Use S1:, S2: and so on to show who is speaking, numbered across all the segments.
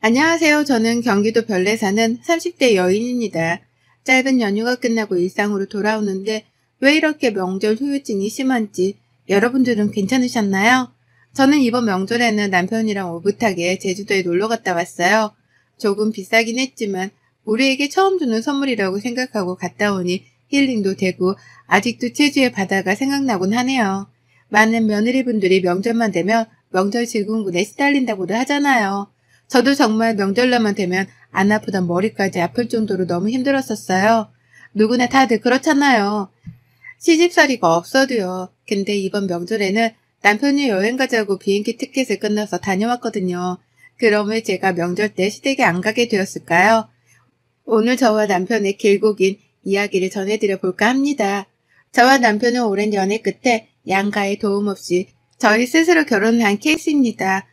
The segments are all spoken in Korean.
S1: 안녕하세요. 저는 경기도 별내 사는 30대 여인입니다. 짧은 연휴가 끝나고 일상으로 돌아오는데 왜 이렇게 명절 후유증이 심한지 여러분들은 괜찮으셨나요? 저는 이번 명절에는 남편이랑 오붓하게 제주도에 놀러 갔다 왔어요. 조금 비싸긴 했지만 우리에게 처음 주는 선물이라고 생각하고 갔다 오니 힐링도 되고 아직도 제주의 바다가 생각나곤 하네요. 많은 며느리분들이 명절만 되면 명절 질근군에 시달린다고도 하잖아요. 저도 정말 명절날만 되면 안 아프던 머리까지 아플 정도로 너무 힘들었었어요. 누구나 다들 그렇잖아요. 시집살이가 없어도요. 근데 이번 명절에는 남편이 여행 가자고 비행기 티켓을 끊어서 다녀왔거든요. 그럼 왜 제가 명절 때 시댁에 안 가게 되었을까요? 오늘 저와 남편의 길고 긴 이야기를 전해드려 볼까 합니다. 저와 남편은 오랜 연애 끝에 양가의 도움 없이 저희 스스로 결혼을 한 케이스입니다.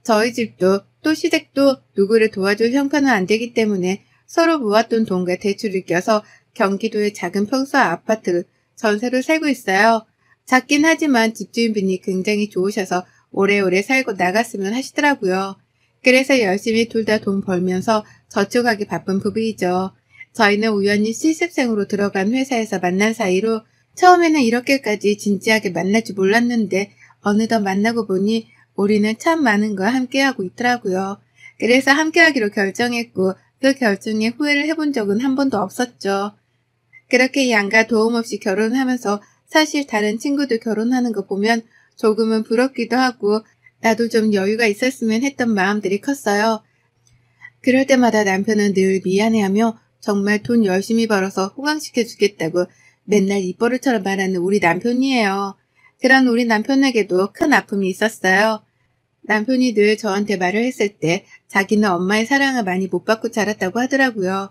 S1: 저희 집도 또 시댁도 누구를 도와줄 형편은 안 되기 때문에 서로 모았던 돈과 대출을 껴서 경기도의 작은 평수 아파트 전세로 살고 있어요. 작긴 하지만 집주인분이 굉장히 좋으셔서 오래오래 살고 나갔으면 하시더라고요. 그래서 열심히 둘 다 돈 벌면서 저축하기 바쁜 부부이죠. 저희는 우연히 실습생으로 들어간 회사에서 만난 사이로 처음에는 이렇게까지 진지하게 만날 줄 몰랐는데 어느덧 만나고 보니 우리는 참 많은 걸 함께하고 있더라고요. 그래서 함께하기로 결정했고 그 결정에 후회를 해본 적은 한 번도 없었죠. 그렇게 양가 도움 없이 결혼하면서 사실 다른 친구들 결혼하는 거 보면 조금은 부럽기도 하고 나도 좀 여유가 있었으면 했던 마음들이 컸어요. 그럴 때마다 남편은 늘 미안해하며 정말 돈 열심히 벌어서 호강시켜주겠다고 맨날 입버릇처럼 말하는 우리 남편이에요. 그런 우리 남편에게도 큰 아픔이 있었어요. 남편이 늘 저한테 말을 했을 때 자기는 엄마의 사랑을 많이 못 받고 자랐다고 하더라고요.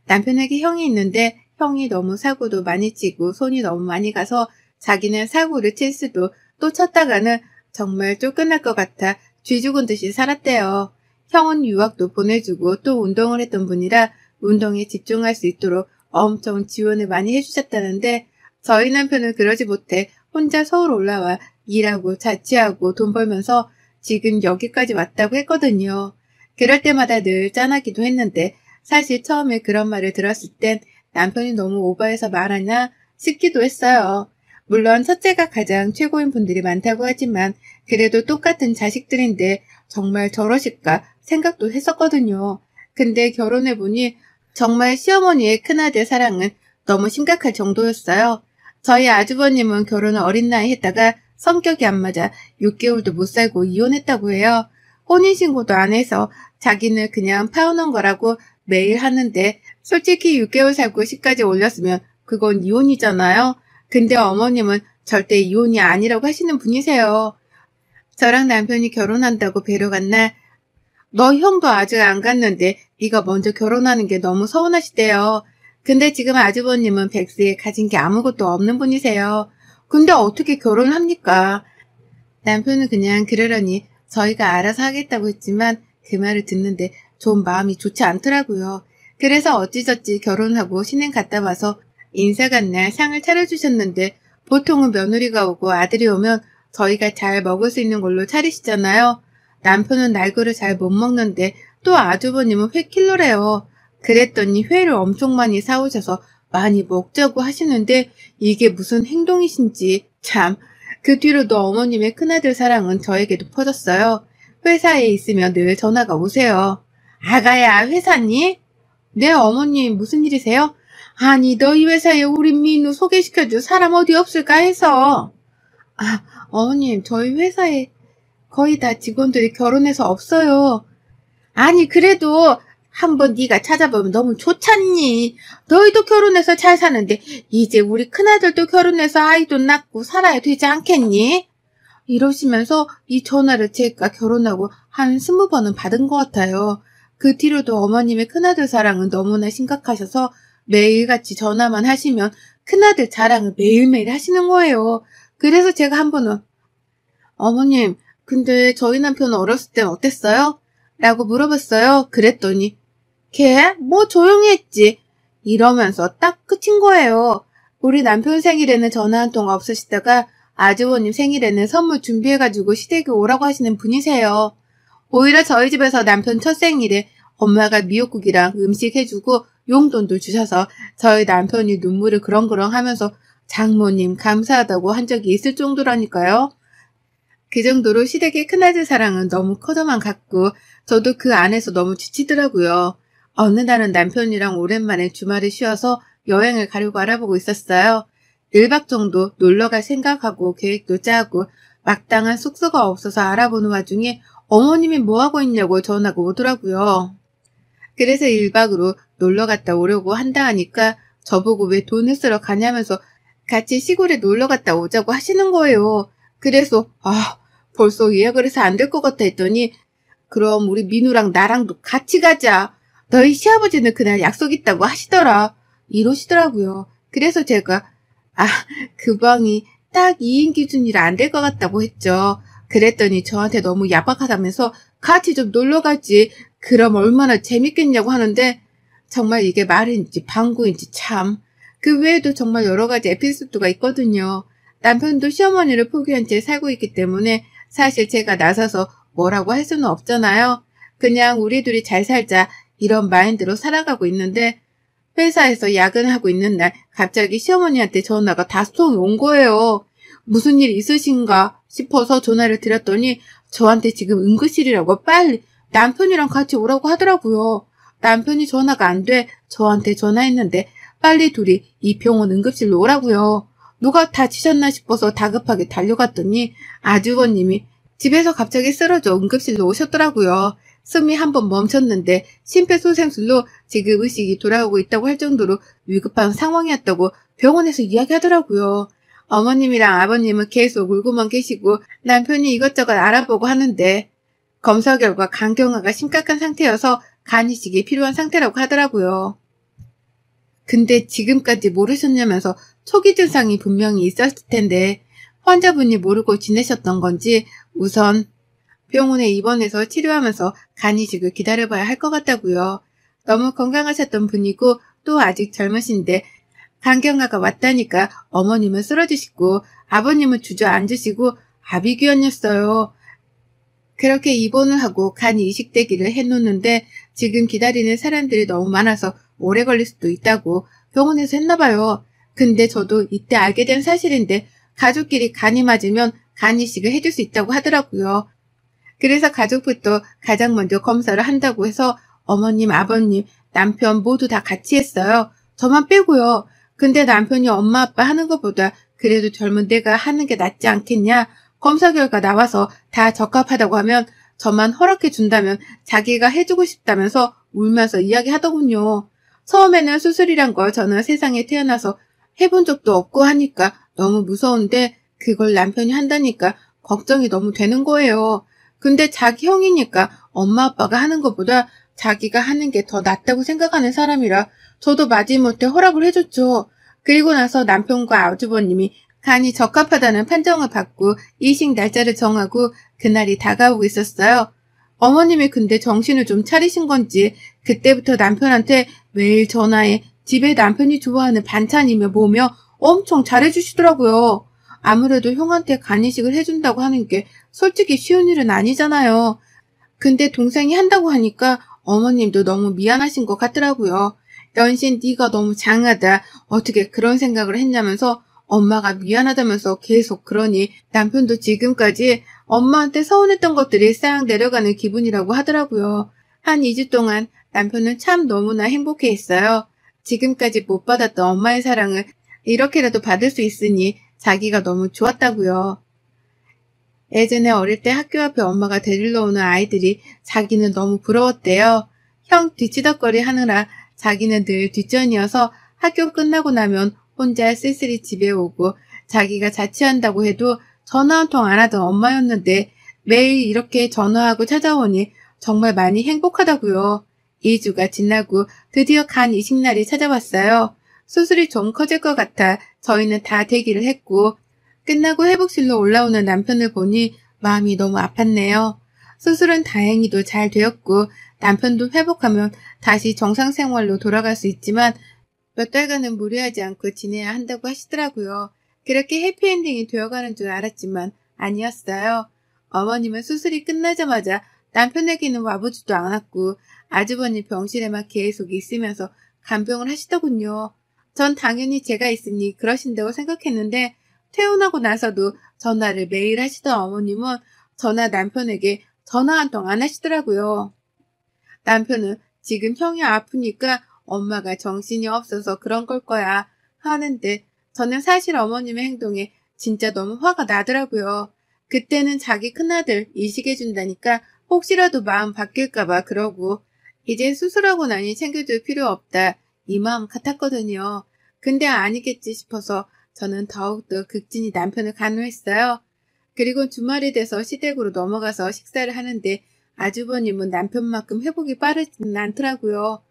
S1: 남편에게 형이 있는데 형이 너무 사고도 많이 치고 손이 너무 많이 가서 자기는 사고를 칠 수도 또 쳤다가는 정말 쫓겨날 것 같아 쥐 죽은 듯이 살았대요. 형은 유학도 보내주고 또 운동을 했던 분이라 운동에 집중할 수 있도록 엄청 지원을 많이 해주셨다는데 저희 남편은 그러지 못해 혼자 서울 올라와 일하고 자취하고 돈 벌면서 지금 여기까지 왔다고 했거든요. 그럴 때마다 늘 짠하기도 했는데 사실 처음에 그런 말을 들었을 땐 남편이 너무 오버해서 말하나 싶기도 했어요. 물론 첫째가 가장 최고인 분들이 많다고 하지만 그래도 똑같은 자식들인데 정말 저러실까 생각도 했었거든요. 근데 결혼해보니 정말 시어머니의 큰아들 사랑은 너무 심각할 정도였어요. 저희 아주버님은 결혼을 어린 나이에 했다가 성격이 안 맞아 6개월도 못 살고 이혼했다고 해요. 혼인신고도 안 해서 자기는 그냥 파혼한 거라고 매일 하는데 솔직히 6개월 살고 시까지 올렸으면 그건 이혼이잖아요. 근데 어머님은 절대 이혼이 아니라고 하시는 분이세요. 저랑 남편이 결혼한다고 뵈러 간 날 너 형도 아직 안 갔는데 네가 먼저 결혼하는 게 너무 서운하시대요. 근데 지금 아주버님은 백수에 가진 게 아무것도 없는 분이세요. 근데 어떻게 결혼을 합니까? 남편은 그냥 그러려니 저희가 알아서 하겠다고 했지만 그 말을 듣는데 좀 마음이 좋지 않더라고요. 그래서 어찌저찌 결혼하고 신행 갔다 와서 인사 간 날 상을 차려주셨는데 보통은 며느리가 오고 아들이 오면 저희가 잘 먹을 수 있는 걸로 차리시잖아요. 남편은 날거를 잘 못 먹는데 또 아주버님은 회 킬러래요. 그랬더니 회를 엄청 많이 사오셔서 많이 먹자고 하시는데 이게 무슨 행동이신지 참. 그 뒤로도 어머님의 큰아들 사랑은 저에게도 퍼졌어요. 회사에 있으면 늘 전화가 오세요. 아가야 회사니? 네 어머님 무슨 일이세요? 아니 너희 회사에 우리 민우 소개시켜줄 사람 어디 없을까 해서. 아 어머님 저희 회사에 거의 다 직원들이 결혼해서 없어요. 아니 그래도 한번 네가 찾아보면 너무 좋잖니. 너희도 결혼해서 잘 사는데 이제 우리 큰아들도 결혼해서 아이도 낳고 살아야 되지 않겠니? 이러시면서 이 전화를 제가 결혼하고 한 20번은 받은 것 같아요. 그 뒤로도 어머님의 큰아들 사랑은 너무나 심각하셔서 매일같이 전화만 하시면 큰아들 자랑을 매일매일 하시는 거예요. 그래서 제가 한 번은 어머님 근데 저희 남편은 어렸을 땐 어땠어요? 라고 물어봤어요. 그랬더니 걔? 뭐 조용히 했지. 이러면서 딱 끝인 거예요. 우리 남편 생일에는 전화 한 통 없으시다가 아주버님 생일에는 선물 준비해가지고 시댁에 오라고 하시는 분이세요. 오히려 저희 집에서 남편 첫 생일에 엄마가 미역국이랑 음식 해주고 용돈도 주셔서 저희 남편이 눈물을 그렁그렁 하면서 장모님 감사하다고 한 적이 있을 정도라니까요. 그 정도로 시댁의 큰아들 사랑은 너무 커져만 갔고 저도 그 안에서 너무 지치더라고요. 어느 날은 남편이랑 오랜만에 주말에 쉬어서 여행을 가려고 알아보고 있었어요. 1박 정도 놀러갈 생각하고 계획도 짜고 마땅한 숙소가 없어서 알아보는 와중에 어머님이 뭐하고 있냐고 전화가 오더라고요. 그래서 1박으로 놀러 갔다 오려고 한다 하니까 저보고 왜 돈을 쓰러 가냐면서 같이 시골에 놀러 갔다 오자고 하시는 거예요. 그래서 벌써 예약을 해서 안 될 것 같아 했더니 그럼 우리 민우랑 나랑도 같이 가자. 너희 시아버지는 그날 약속 있다고 하시더라. 이러시더라고요. 그래서 제가 그 방이 딱 2인 기준이라 안 될 것 같다고 했죠. 그랬더니 저한테 너무 야박하다면서 같이 좀 놀러 가지. 그럼 얼마나 재밌겠냐고 하는데 정말 이게 말인지 방구인지 참. 그 외에도 정말 여러 가지 에피소드가 있거든요. 남편도 시어머니를 포기한 채 살고 있기 때문에 사실 제가 나서서 뭐라고 할 수는 없잖아요. 그냥 우리 둘이 잘 살자 이런 마인드로 살아가고 있는데 회사에서 야근하고 있는 날 갑자기 시어머니한테 전화가 5통이 온 거예요. 무슨 일 있으신가 싶어서 전화를 드렸더니 저한테 지금 응급실이라고 빨리 남편이랑 같이 오라고 하더라고요. 남편이 전화가 안 돼 저한테 전화했는데 빨리 둘이 이 병원 응급실로 오라고요. 누가 다치셨나 싶어서 다급하게 달려갔더니 아주버님이 집에서 갑자기 쓰러져 응급실로 오셨더라고요. 숨이 한번 멈췄는데 심폐소생술로 지금 의식이 돌아오고 있다고 할 정도로 위급한 상황이었다고 병원에서 이야기하더라고요. 어머님이랑 아버님은 계속 울고만 계시고 남편이 이것저것 알아보고 하는데 검사 결과 간경화가 심각한 상태여서 간 이식이 필요한 상태라고 하더라고요. 근데 지금까지 모르셨냐면서 초기 증상이 분명히 있었을 텐데 환자분이 모르고 지내셨던 건지 우선 병원에 입원해서 치료하면서 간 이식을 기다려봐야 할 것 같다고요. 너무 건강하셨던 분이고 또 아직 젊으신데 간경화가 왔다니까 어머님은 쓰러지시고 아버님은 주저앉으시고 아비규환이었어요. 그렇게 입원을 하고 간 이식되기를 해놓는데 지금 기다리는 사람들이 너무 많아서 오래 걸릴 수도 있다고 병원에서 했나봐요. 근데 저도 이때 알게 된 사실인데 가족끼리 간이 맞으면 간 이식을 해줄 수 있다고 하더라고요. 그래서 가족부터 가장 먼저 검사를 한다고 해서 어머님, 아버님, 남편 모두 다 같이 했어요. 저만 빼고요. 근데 남편이 엄마, 아빠 하는 것보다 그래도 젊은 내가 하는 게 낫지 않겠냐? 검사 결과 나와서 다 적합하다고 하면 저만 허락해 준다면 자기가 해주고 싶다면서 울면서 이야기하더군요. 처음에는 수술이란 걸 저는 세상에 태어나서 해본 적도 없고 하니까 너무 무서운데 그걸 남편이 한다니까 걱정이 너무 되는 거예요. 근데 자기 형이니까 엄마 아빠가 하는 것보다 자기가 하는 게 더 낫다고 생각하는 사람이라 저도 마지못해 허락을 해줬죠. 그리고 나서 남편과 아주버님이 간이 적합하다는 판정을 받고 이식 날짜를 정하고 그날이 다가오고 있었어요. 어머님이 근데 정신을 좀 차리신 건지 그때부터 남편한테 매일 전화해 집에 남편이 좋아하는 반찬이며 뭐며 엄청 잘해주시더라고요. 아무래도 형한테 간이식을 해준다고 하는 게 솔직히 쉬운 일은 아니잖아요. 근데 동생이 한다고 하니까 어머님도 너무 미안하신 것 같더라고요. 연신 네가 너무 장하다. 어떻게 그런 생각을 했냐면서 엄마가 미안하다면서 계속 그러니 남편도 지금까지 엄마한테 서운했던 것들이 싹 내려가는 기분이라고 하더라고요. 한 2주 동안 남편은 참 너무나 행복해했어요. 지금까지 못 받았던 엄마의 사랑을 이렇게라도 받을 수 있으니 자기가 너무 좋았다고요. 예전에 어릴 때 학교 앞에 엄마가 데리러 오는 아이들이 자기는 너무 부러웠대요. 형 뒤치덕거리 하느라 자기는 늘 뒷전이어서 학교 끝나고 나면 혼자 쓸쓸히 집에 오고 자기가 자취한다고 해도 전화 한 통 안 하던 엄마였는데 매일 이렇게 전화하고 찾아오니 정말 많이 행복하다고요. 2주가 지나고 드디어 간 이식날이 찾아왔어요. 수술이 좀 커질 것 같아 저희는 다 대기를 했고 끝나고 회복실로 올라오는 남편을 보니 마음이 너무 아팠네요. 수술은 다행히도 잘 되었고 남편도 회복하면 다시 정상생활로 돌아갈 수 있지만 몇 달간은 무리하지 않고 지내야 한다고 하시더라고요. 그렇게 해피엔딩이 되어가는 줄 알았지만 아니었어요. 어머님은 수술이 끝나자마자 남편에게는 와보지도 않았고 아주버님 병실에만 계속 있으면서 간병을 하시더군요. 전 당연히 제가 있으니 그러신다고 생각했는데 퇴원하고 나서도 전화를 매일 하시던 어머님은 전화 남편에게 전화 한 통 안 하시더라고요. 남편은 지금 형이 아프니까 엄마가 정신이 없어서 그런 걸 거야 하는데 저는 사실 어머님의 행동에 진짜 너무 화가 나더라고요. 그때는 자기 큰아들 이식해준다니까 혹시라도 마음 바뀔까봐 그러고 이제 수술하고 나니 챙겨줄 필요 없다 이 마음 같았거든요. 근데 아니겠지 싶어서 저는 더욱더 극진히 남편을 간호했어요. 그리고 주말이 돼서 시댁으로 넘어가서 식사를 하는데 아주버님은 남편만큼 회복이 빠르지는 않더라고요.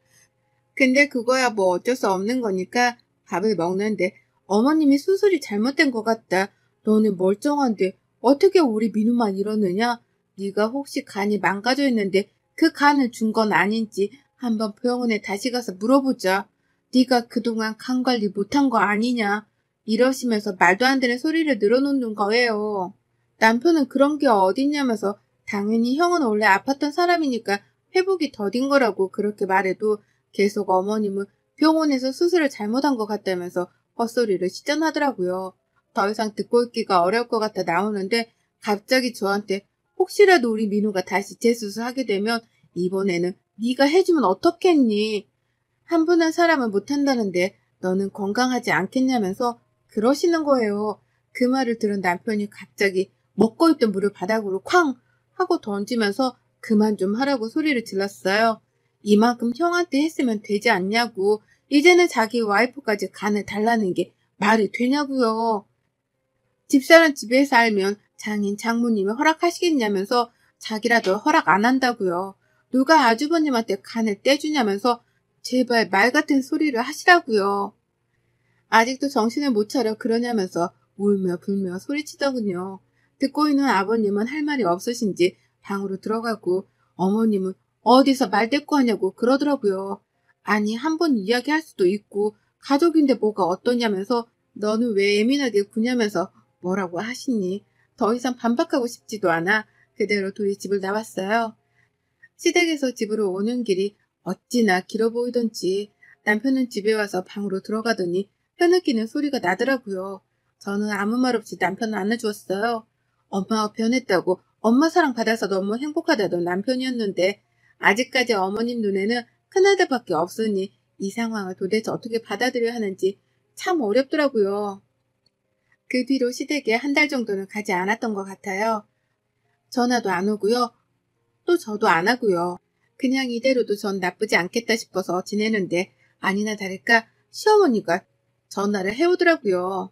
S1: 근데 그거야 뭐 어쩔 수 없는 거니까 밥을 먹는데 어머님이 수술이 잘못된 것 같다. 너는 멀쩡한데 어떻게 우리 민우만 이러느냐? 네가 혹시 간이 망가져 있는데 그 간을 준 건 아닌지 한번 병원에 다시 가서 물어보자. 네가 그동안 간 관리 못한 거 아니냐? 이러시면서 말도 안 되는 소리를 늘어놓는 거예요. 남편은 그런 게 어딨냐면서 당연히 형은 원래 아팠던 사람이니까 회복이 더딘 거라고 그렇게 말해도 계속 어머님은 병원에서 수술을 잘못한 것 같다면서 헛소리를 시전하더라고요. 더 이상 듣고 있기가 어려울 것 같아 나오는데 갑자기 저한테 혹시라도 우리 민우가 다시 재수술하게 되면 이번에는 네가 해주면 어떻겠니? 한 분한 사람은 못한다는데 너는 건강하지 않겠냐면서 그러시는 거예요. 그 말을 들은 남편이 갑자기 먹고 있던 물을 바닥으로 쾅 하고 던지면서 그만 좀 하라고 소리를 질렀어요. 이만큼 형한테 했으면 되지 않냐고. 이제는 자기 와이프까지 간을 달라는 게 말이 되냐고요. 집사람 집에서 알면 장인 장모님이 허락하시겠냐면서 자기라도 허락 안 한다고요. 누가 아주버님한테 간을 떼주냐면서 제발 말 같은 소리를 하시라고요. 아직도 정신을 못 차려 그러냐면서 울며 불며 소리치더군요. 듣고 있는 아버님은 할 말이 없으신지 방으로 들어가고 어머님은 어디서 말대꾸 하냐고 그러더라고요. 아니 한 번 이야기할 수도 있고 가족인데 뭐가 어떠냐면서 너는 왜 예민하게 구냐면서 뭐라고 하시니. 더 이상 반박하고 싶지도 않아 그대로 둘이 집을 나왔어요. 시댁에서 집으로 오는 길이 어찌나 길어 보이던지 남편은 집에 와서 방으로 들어가더니 흐느끼는 소리가 나더라고요. 저는 아무 말 없이 남편을 안아주었어요. 엄마가 변했다고 엄마 사랑 받아서 너무 행복하다던 남편이었는데 아직까지 어머님 눈에는 큰아들밖에 없으니 이 상황을 도대체 어떻게 받아들여야 하는지 참 어렵더라고요. 그 뒤로 시댁에 한 달 정도는 가지 않았던 것 같아요. 전화도 안 오고요. 또 저도 안 하고요. 그냥 이대로도 전 나쁘지 않겠다 싶어서 지내는데 아니나 다를까 시어머니가 전화를 해오더라고요.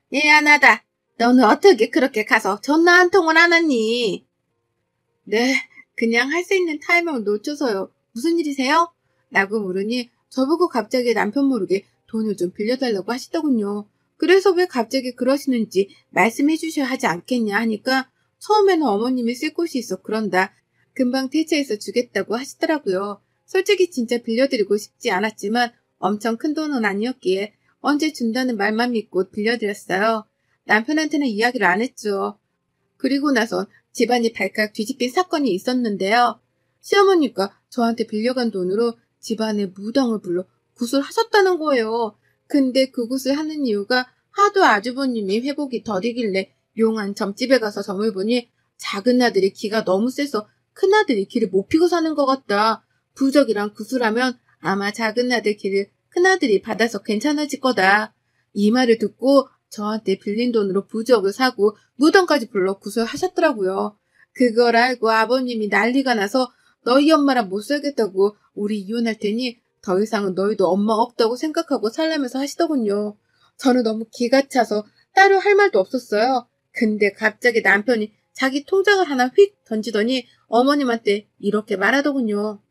S1: 미안하다. 너는 어떻게 그렇게 가서 전화 한 통을 안 하니? 네, 그냥 할 수 있는 타이밍을 놓쳐서요. 무슨 일이세요? 라고 물으니 저보고 갑자기 남편 모르게 돈을 좀 빌려달라고 하시더군요. 그래서 왜 갑자기 그러시는지 말씀해 주셔야 하지 않겠냐 하니까 처음에는 어머님이 쓸 곳이 있어 그런다. 금방 대체해서 주겠다고 하시더라고요. 솔직히 진짜 빌려드리고 싶지 않았지만 엄청 큰 돈은 아니었기에 언제 준다는 말만 믿고 빌려드렸어요. 남편한테는 이야기를 안 했죠. 그리고 나선 집안이 발칵 뒤집힌 사건이 있었는데요. 시어머니가 저한테 빌려간 돈으로 집안에 무당을 불러 굿을 하셨다는 거예요. 근데 그 굿을 하는 이유가 하도 아주버님이 회복이 더디길래 용한 점집에 가서 점을 보니 작은 아들이 기가 너무 세서 큰아들이 기를 못 피고 사는 것 같다. 부적이랑 굿을 하면 아마 작은 아들 기를 큰아들이 받아서 괜찮아질 거다. 이 말을 듣고 저한테 빌린 돈으로 부적을 사고 무덤까지 불러 구슬하셨더라고요. 그걸 알고 아버님이 난리가 나서 너희 엄마랑 못 살겠다고 우리 이혼할 테니 더 이상은 너희도 엄마 없다고 생각하고 살라면서 하시더군요. 저는 너무 기가 차서 따로 할 말도 없었어요. 근데 갑자기 남편이 자기 통장을 하나 휙 던지더니 어머님한테 이렇게 말하더군요.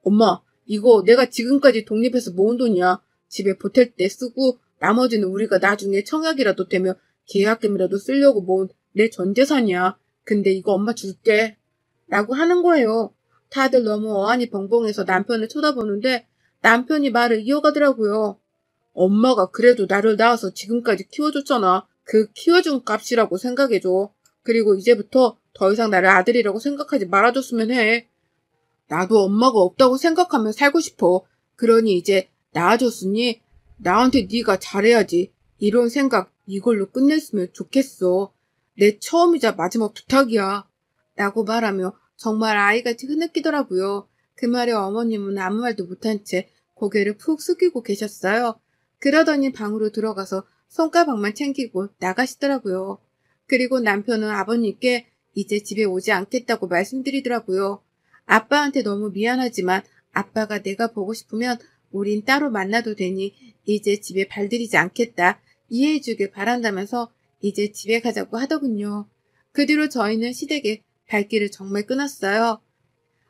S1: 엄마, 이거 내가 지금까지 독립해서 모은 돈이야. 집에 보탤 때 쓰고 나머지는 우리가 나중에 청약이라도 되면 계약금이라도 쓰려고 모은 내 전 재산이야. 근데 이거 엄마 줄게. 라고 하는 거예요. 다들 너무 어안이 벙벙해서 남편을 쳐다보는데 남편이 말을 이어가더라고요. 엄마가 그래도 나를 낳아서 지금까지 키워줬잖아. 그 키워준 값이라고 생각해줘. 그리고 이제부터 더 이상 나를 아들이라고 생각하지 말아줬으면 해. 나도 엄마가 없다고 생각하며 살고 싶어. 그러니 이제 낳아줬으니 나한테 네가 잘해야지. 이런 생각 이걸로 끝냈으면 좋겠어. 내 처음이자 마지막 부탁이야. 라고 말하며 정말 아이같이 흐느끼더라고요. 그 말에 어머님은 아무 말도 못한 채 고개를 푹 숙이고 계셨어요. 그러더니 방으로 들어가서 손가방만 챙기고 나가시더라고요. 그리고 남편은 아버님께 이제 집에 오지 않겠다고 말씀드리더라고요. 아빠한테 너무 미안하지만 아빠가 내가 보고 싶으면 우린 따로 만나도 되니 이제 집에 발들이지 않겠다. 이해해주길 바란다면서 이제 집에 가자고 하더군요. 그 뒤로 저희는 시댁에 발길을 정말 끊었어요.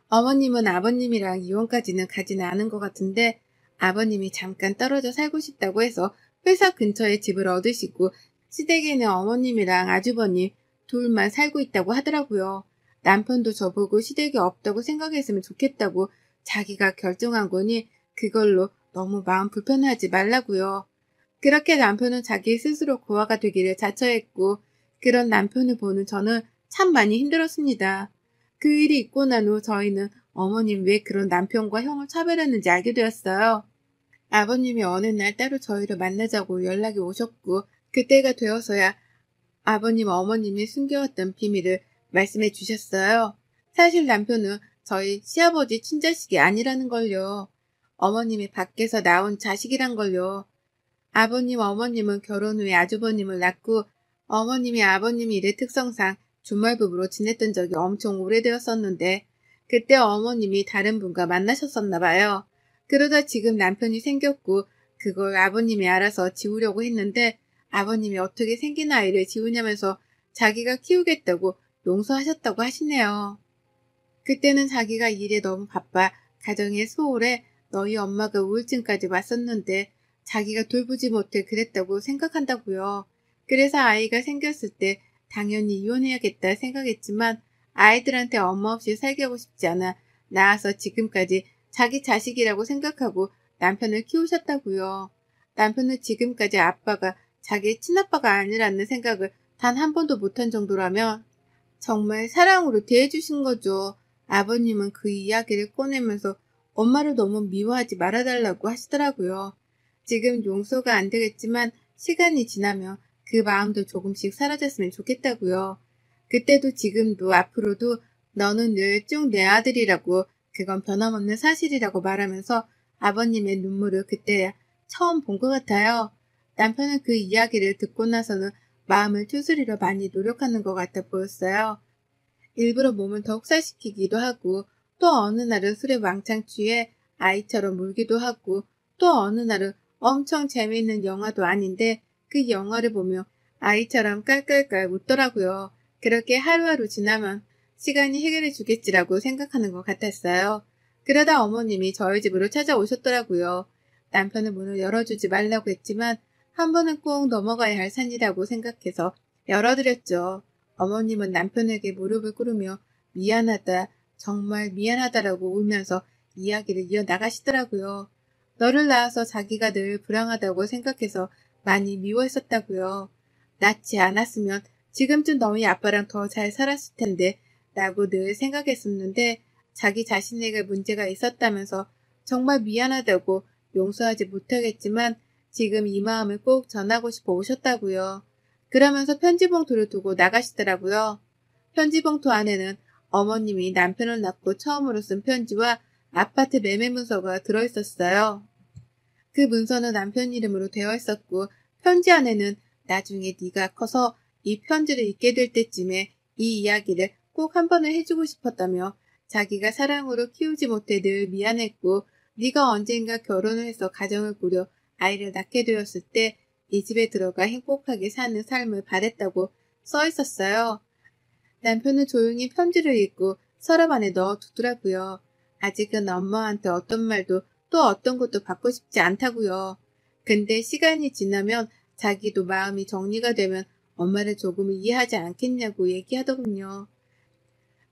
S1: 어머님은 아버님이랑 이혼까지는 가지는 않은 것 같은데 아버님이 잠깐 떨어져 살고 싶다고 해서 회사 근처에 집을 얻으시고 시댁에는 어머님이랑 아주버님 둘만 살고 있다고 하더라고요. 남편도 저보고 시댁이 없다고 생각했으면 좋겠다고 자기가 결정한 거니 그걸로 너무 마음 불편하지 말라고요. 그렇게 남편은 자기 스스로 고아가 되기를 자처했고 그런 남편을 보는 저는 참 많이 힘들었습니다. 그 일이 있고 난 후 저희는 어머님 왜 그런 남편과 형을 차별했는지 알게 되었어요. 아버님이 어느 날 따로 저희를 만나자고 연락이 오셨고 그때가 되어서야 아버님 어머님이 숨겨왔던 비밀을 말씀해 주셨어요. 사실 남편은 저희 시아버지 친자식이 아니라는 걸요. 어머님이 밖에서 나온 자식이란 걸요. 아버님 어머님은 결혼 후에 아주버님을 낳고 어머님이 아버님 일의 특성상 주말부부로 지냈던 적이 엄청 오래되었었는데 그때 어머님이 다른 분과 만나셨었나 봐요. 그러다 지금 남편이 생겼고 그걸 아버님이 알아서 지우려고 했는데 아버님이 어떻게 생긴 아이를 지우냐면서 자기가 키우겠다고 용서하셨다고 하시네요. 그때는 자기가 일에 너무 바빠 가정에 소홀해 너희 엄마가 우울증까지 왔었는데 자기가 돌보지 못해 그랬다고 생각한다고요. 그래서 아이가 생겼을 때 당연히 이혼해야겠다 생각했지만 아이들한테 엄마 없이 살게 하고 싶지 않아 낳아서 지금까지 자기 자식이라고 생각하고 남편을 키우셨다고요. 남편은 지금까지 아빠가 자기 친아빠가 아니라는 생각을 단 한 번도 못한 정도라면 정말 사랑으로 대해주신 거죠. 아버님은 그 이야기를 꺼내면서 엄마를 너무 미워하지 말아달라고 하시더라고요. 지금 용서가 안 되겠지만 시간이 지나면 그 마음도 조금씩 사라졌으면 좋겠다고요. 그때도 지금도 앞으로도 너는 늘 쭉 내 아들이라고 그건 변함없는 사실이라고 말하면서 아버님의 눈물을 그때 처음 본 것 같아요. 남편은 그 이야기를 듣고 나서는 마음을 추스리려 많이 노력하는 것 같아 보였어요. 일부러 몸을 더 혹사시키기도 하고 또 어느 날은 술에 왕창 취해 아이처럼 울기도 하고 또 어느 날은 엄청 재미있는 영화도 아닌데 그 영화를 보며 아이처럼 깔깔깔 웃더라고요. 그렇게 하루하루 지나면 시간이 해결해 주겠지라고 생각하는 것 같았어요. 그러다 어머님이 저희 집으로 찾아오셨더라고요. 남편은 문을 열어주지 말라고 했지만 한 번은 꼭 넘어가야 할 산이라고 생각해서 열어드렸죠. 어머님은 남편에게 무릎을 꿇으며 미안하다, 정말 미안하다라고 울면서 이야기를 이어나가시더라고요. 너를 낳아서 자기가 늘 불쌍하다고 생각해서 많이 미워했었다고요. 낳지 않았으면 지금쯤 너희 아빠랑 더 잘 살았을 텐데 라고 늘 생각했었는데 자기 자신에게 문제가 있었다면서 정말 미안하다고 용서하지 못하겠지만 지금 이 마음을 꼭 전하고 싶어 오셨다고요. 그러면서 편지 봉투를 두고 나가시더라고요. 편지 봉투 안에는 어머님이 남편을 낳고 처음으로 쓴 편지와 아파트 매매 문서가 들어있었어요. 그 문서는 남편 이름으로 되어 있었고 편지 안에는 나중에 네가 커서 이 편지를 읽게 될 때쯤에 이 이야기를 꼭 한 번은 해주고 싶었다며 자기가 사랑으로 키우지 못해 늘 미안했고 네가 언젠가 결혼을 해서 가정을 꾸려 아이를 낳게 되었을 때 이 집에 들어가 행복하게 사는 삶을 바랬다고 써 있었어요. 남편은 조용히 편지를 읽고 서랍 안에 넣어두더라고요. 아직은 엄마한테 어떤 말도 또 어떤 것도 받고 싶지 않다고요. 근데 시간이 지나면 자기도 마음이 정리가 되면 엄마를 조금 이해하지 않겠냐고 얘기하더군요.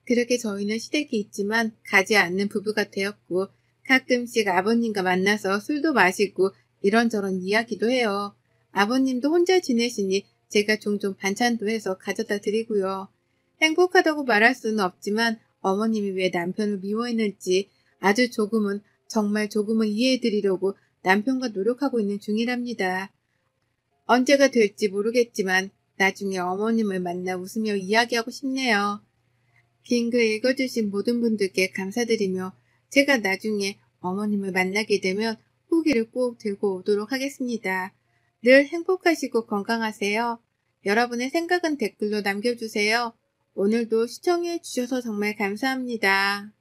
S1: 그렇게 저희는 시댁이 있지만 가지 않는 부부가 되었고 가끔씩 아버님과 만나서 술도 마시고 이런저런 이야기도 해요. 아버님도 혼자 지내시니 제가 종종 반찬도 해서 가져다 드리고요. 행복하다고 말할 수는 없지만 어머님이 왜 남편을 미워했는지 아주 조금은, 정말 조금은 이해해드리려고 남편과 노력하고 있는 중이랍니다. 언제가 될지 모르겠지만 나중에 어머님을 만나 웃으며 이야기하고 싶네요. 긴 글 읽어주신 모든 분들께 감사드리며 제가 나중에 어머님을 만나게 되면 후기를 꼭 들고 오도록 하겠습니다. 늘 행복하시고 건강하세요. 여러분의 생각은 댓글로 남겨주세요. 오늘도 시청해 주셔서 정말 감사합니다.